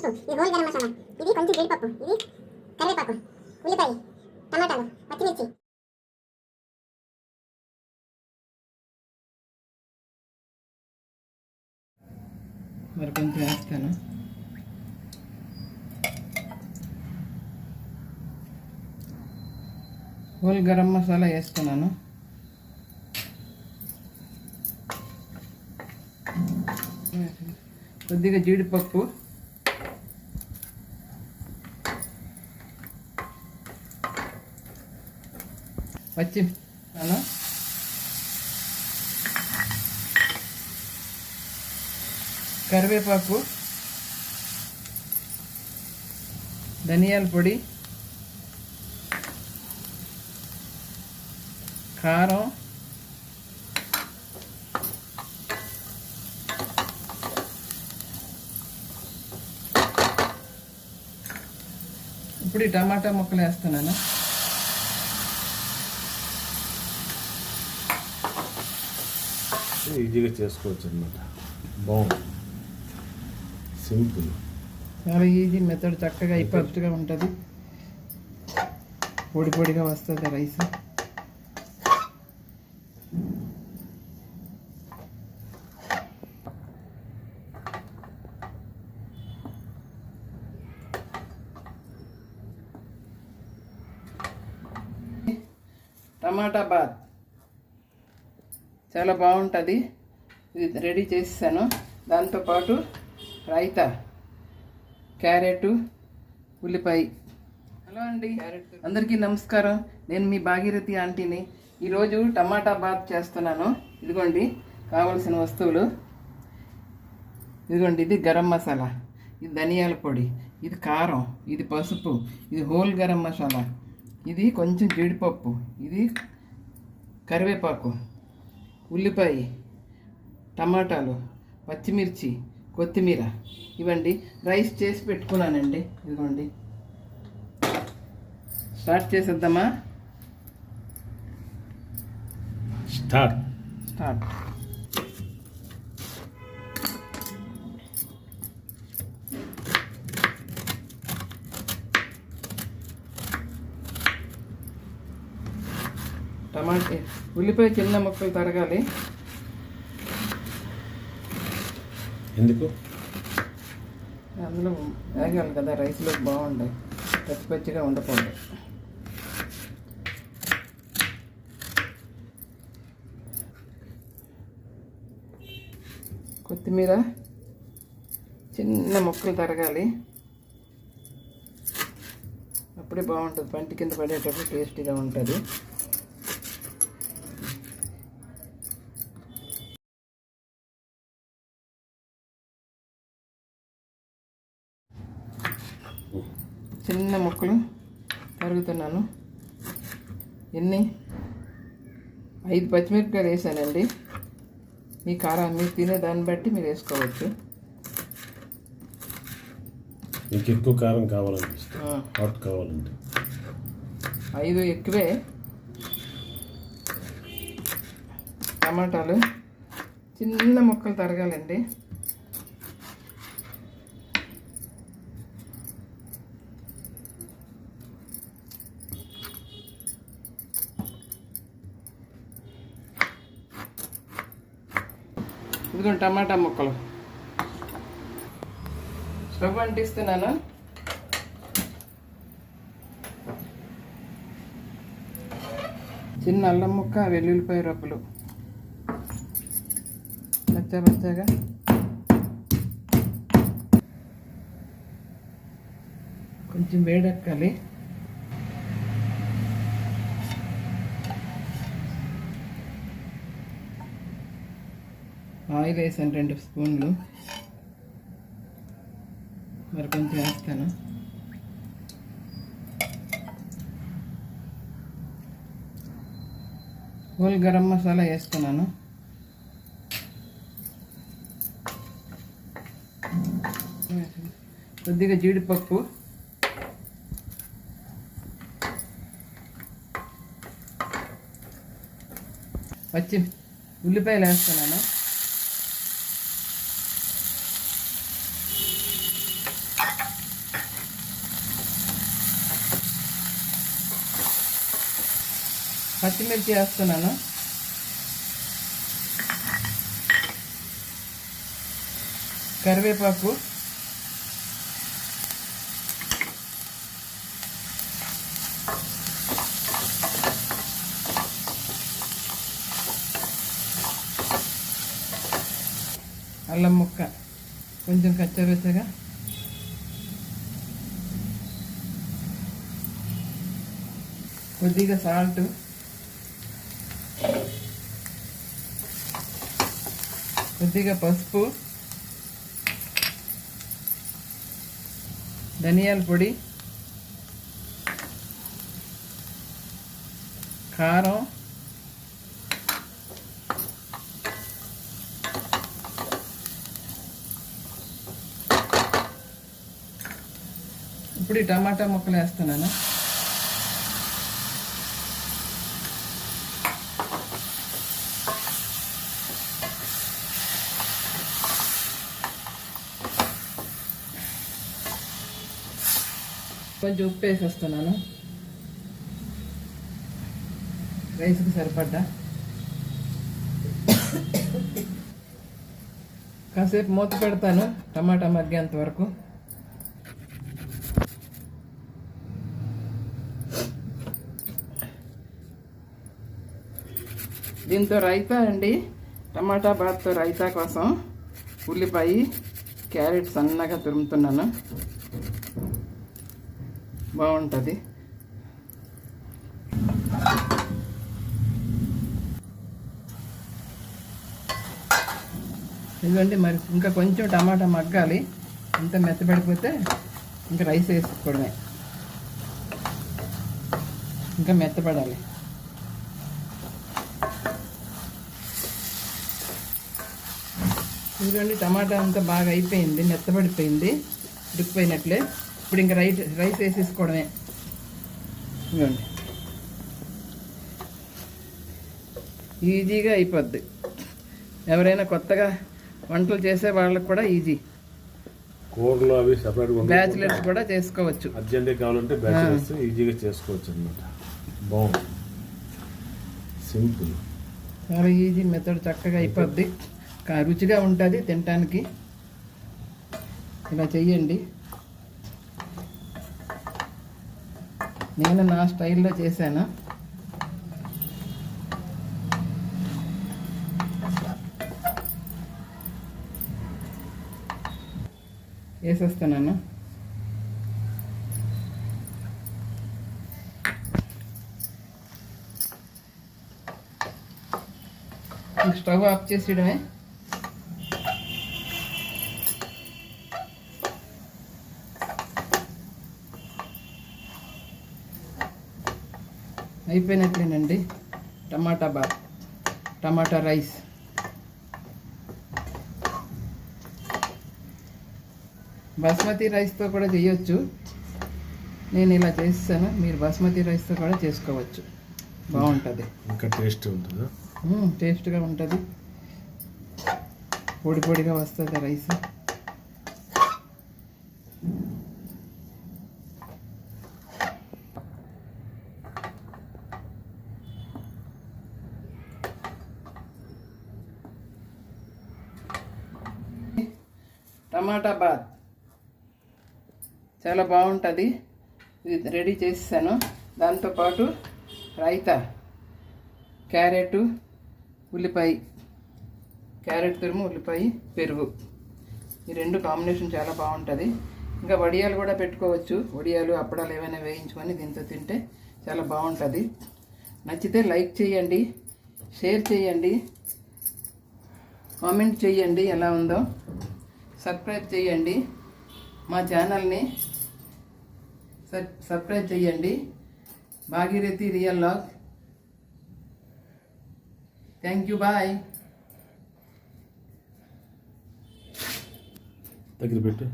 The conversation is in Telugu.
ఇది హోల్ గరం మసాలా, ఇది కొంచెం జీడిపప్పు, ఇది కరివేపాకు, ఉల్లిపాయ, టమాటాలు, పచ్చిమిర్చి. మరి కొంచెం వేస్తాను. హోల్ గరం మసాలా వేస్తున్నాను. కొద్దిగా జీడిపప్పు, పచ్చిమిర్చి, కరివేపాకు, ధనియాల పొడి, కారం, ఇప్పుడు ఈ టమాటా ముక్కలు వేస్తున్నాను. ఈజీగా చేసుకోవచ్చు అన్నమాట. బాగుంది, సింపుల్, చాలా ఈజీ మెథడ్. చక్కగా పర్ఫెక్ట్గా ఉంటుంది, పొడి పొడిగా వస్తుంది రైస్. టమాటా బాత్ చాలా బాగుంటుంది. ఇది రెడీ చేసేసాను. దాంతోపాటు రైతా, క్యారెట్, ఉల్లిపాయ. హలో అండి, అందరికీ నమస్కారం. నేను మీ భాగీరథి ఆంటీని. ఈరోజు టమాటా బాత్ చేస్తున్నాను. ఇదిగోండి కావలసిన వస్తువులు. ఇదిగోండి, ఇది గరం మసాలా, ఇది ధనియాల పొడి, ఇది కారం, ఇది పసుపు, ఇది హోల్ గరం మసాలా, ఇది కొంచెం జీడిపప్పు, ఇది కరివేపాకు, ఉల్లిపాయ, టమాటాలు, పచ్చిమిర్చి, కొత్తిమీర. ఇవ్వండి, రైస్ చేసి పెట్టుకున్నానండి. ఇదిగోండి, స్టార్ట్ చేసేద్దామా? స్టార్ట్. టమాటా, ఉల్లిపాయ చిన్న ముక్కలు తరగాలి. ఎందుకు? అందులో వేగాలి కదా, రైస్లో బాగుంటాయి, పచ్చి పచ్చిగా ఉండకూడదు. కొత్తిమీర చిన్న ముక్కలు తరగాలి, అప్పుడే బాగుంటుంది. పంటి కింద పడేటప్పుడు టేస్టీగా ఉంటుంది. చిన్న ముక్కలు తరుగుతున్నాను. ఎన్ని 5 పచ్చిమిరపకాయలు వేసానండి. మీ కారం మీరు తినే దాన్ని బట్టి మీరు వేసుకోవచ్చు. మీకు ఎక్కువ కారం కావాలనిపిస్తే, హాట్ కావాలంటే 5 ఎక్కువే. టమాటాలు చిన్న ముక్కలు తరగాలండి. ఇదిగోండి టమాటా ముక్కలు. స్టవ్ అంటిస్తున్నాను. చిన్న అల్లం ముక్క, వెల్లుల్లిపాయ రొప్పలు పచ్చగా కొంచెం వేడెక్కాలి. ఆయిల్ వేసాను 2 స్పూన్లు. మరి కొంచెం వేస్తాను. హోల్ గరం మసాలా వేస్తున్నాను. కొద్దిగా జీడిపప్పు, ఉల్లిపాయలు వేస్తున్నాను. పచ్చిమిర్చి వేస్తున్నాను. కరివేపాకు, అల్లం ముక్క కొంచెం కచ్చవెచ్చగా, కొద్దిగా సాల్ట్, కొద్దిగా పసుపు, ధనియాల పొడి, కారం, ఇప్పుడు ఈ టమాటా ముక్కలు వేస్తున్నాను. కొంచెం ఉప్పు వేసేస్తున్నాను, రైస్కి సరిపడ్డా. కాసేపు మూత పెడతాను టమాటా మగ్గేంత వరకు. దీంతో రైతా అండి, టమాటా బాత్తో రైతా కోసం ఉల్లిపాయ, క్యారెట్ సన్నగా తురుముతున్నాను. బాగుంటుంది. ఇదిగోండి, మరి ఇంకా కొంచెం టమాటా మగ్గాలి. అంత మెత్తబడిపోతే ఇంకా రైస్ వేసుకోవడమే. ఇంకా మెత్తపడాలి. ఇదిగోండి, టమాటా అంతా బాగా అయిపోయింది, మెత్తబడిపోయింది, ఉడికిపోయినట్లే. ఇప్పుడు ఇంకా రైస్ వేసేసుకోవడమే. ఇదిగోండి, ఈజీగా అయిపోద్ది. ఎవరైనా కొత్తగా వంటలు చేసే వాళ్ళకి కూడా ఈజీ. కూరలు అవి సపరేట్గా బ్యాచిలర్స్ కూడా చేసుకోవచ్చు. అర్జెంట్గా కావాలంటే బ్యాచిలర్స్ ఈజీగా చేసుకోవచ్చు అన్నమాట. బాగుంది, సింపుల్, చాలా ఈజీ మెథడ్. చక్కగా అయిపోద్ది, రుచిగా ఉంటుంది తినటానికి. ఇలా చెయ్యండి. నేను నా స్టైల్లో చేశాను. వేసేస్తున్నాను. స్టవ్ ఆఫ్ చేసేయడమే. అయిపోయినట్లేనండి tomato bath, tomato rice. Basmati రైస్తో కూడా చేయొచ్చు. నేను ఇలా చేస్తాను, మీరు బాస్మతి రైస్తో కూడా చేసుకోవచ్చు. బాగుంటుంది, ఇంకా టేస్ట్ ఉంటుందా? టేస్ట్గా ఉంటుంది, పొడి పొడిగా వస్తుంది రైస్. టమాటా బాత్ చాలా బాగుంటుంది. ఇది రెడీ చేసేసాను. దాంతోపాటు రైతా, క్యారెట్, ఉల్లిపాయ, క్యారెట్ తురుము, ఉల్లిపాయ, పెరుగు, ఈ రెండు కాంబినేషన్ చాలా బాగుంటుంది. ఇంకా వడియాలు కూడా పెట్టుకోవచ్చు. వడియాలు, అప్పడాలు ఏమైనా వేయించుకొని దీంతో తింటే చాలా బాగుంటుంది. నచ్చితే లైక్ చేయండి, షేర్ చేయండి, కామెంట్ చేయండి ఎలా ఉందో, సబ్స్క్రైబ్ చేయండి. మా ఛానల్ని సబ్స్క్రైబ్ చేయండి. Bhagirathi real vlog. Thank you, bye. దగ్గర పెట్టు.